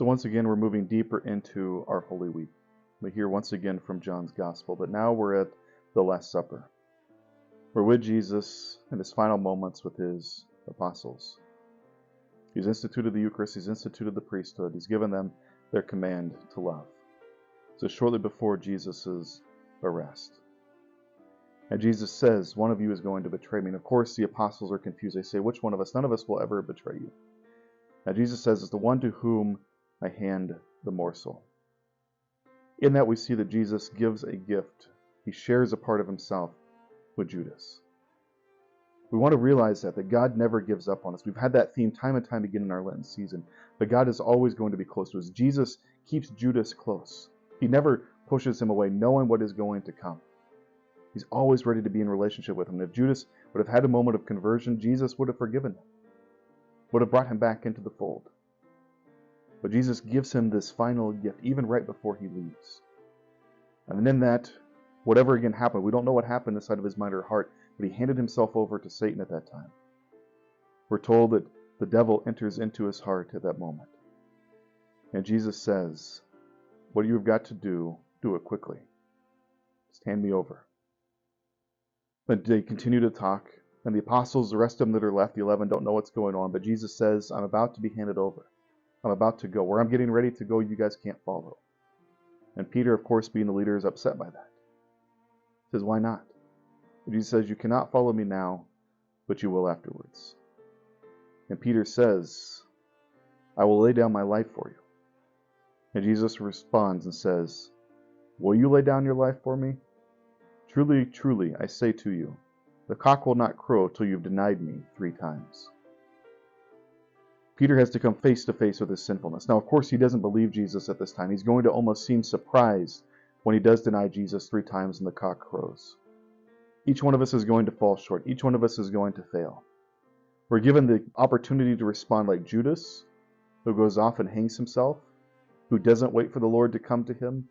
once again, we're moving deeper into our Holy Week. We hear once again from John's Gospel, but now we're at the Last Supper. We're with Jesus in his final moments with his apostles. He's instituted the Eucharist, he's instituted the priesthood, he's given them their command to love. So shortly before Jesus' arrest. And Jesus says, one of you is going to betray me. And of course the apostles are confused. They say, which one of us? None of us will ever betray you. Now Jesus says, it's the one to whom I hand the morsel. In that we see that Jesus gives a gift. He shares a part of himself with Judas. We want to realize that God never gives up on us. We've had that theme time and time again in our Lenten season. But God is always going to be close to us. Jesus keeps Judas close. He never pushes him away, knowing what is going to come. He's always ready to be in relationship with him. And if Judas would have had a moment of conversion, Jesus would have forgiven him, would have brought him back into the fold. But Jesus gives him this final gift, even right before he leaves. And in that, whatever again happened, we don't know what happened inside of his mind or heart, but he handed himself over to Satan at that time. We're told that the devil enters into his heart at that moment. And Jesus says, what you've got to do it quickly. Just hand me over. But they continue to talk, and the apostles, the rest of them that are left, the 11, don't know what's going on, but Jesus says, I'm about to be handed over. I'm about to go. Where I'm getting ready to go, you guys can't follow. And Peter, of course, being the leader, is upset by that. He says, why not? And Jesus says, you cannot follow me now, but you will afterwards. And Peter says, I will lay down my life for you. And Jesus responds and says, will you lay down your life for me? Truly, truly, I say to you, the cock will not crow till you've denied me 3 times. Peter has to come face to face with his sinfulness. Now, of course, he doesn't believe Jesus at this time. He's going to almost seem surprised when he does deny Jesus 3 times and the cock crows. Each one of us is going to fall short. Each one of us is going to fail. We're given the opportunity to respond like Judas, who goes off and hangs himself, who doesn't wait for the Lord to come to him,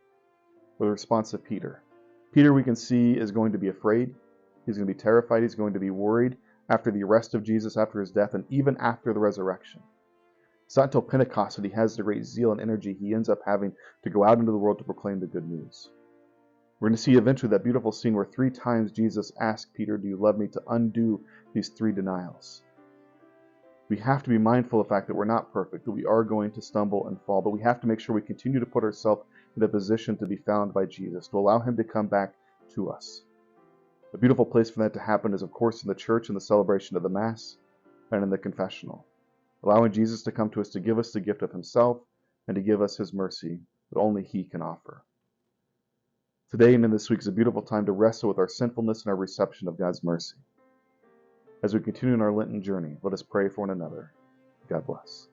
or the response of Peter. Peter, we can see, is going to be afraid. He's going to be terrified. He's going to be worried after the arrest of Jesus, after his death, and even after the resurrection. It's not until Pentecost that he has the great zeal and energy he ends up having to go out into the world to proclaim the good news. We're going to see eventually that beautiful scene where 3 times Jesus asked Peter, do you love me, to undo these 3 denials. We have to be mindful of the fact that we're not perfect, that we are going to stumble and fall, but we have to make sure we continue to put ourselves in a position to be found by Jesus, to allow him to come back to us. A beautiful place for that to happen is, of course, in the church, in the celebration of the Mass, and in the confessional. Allowing Jesus to come to us to give us the gift of himself and to give us his mercy that only he can offer. Today and in this week is a beautiful time to wrestle with our sinfulness and our reception of God's mercy. As we continue in our Lenten journey, let us pray for one another. God bless.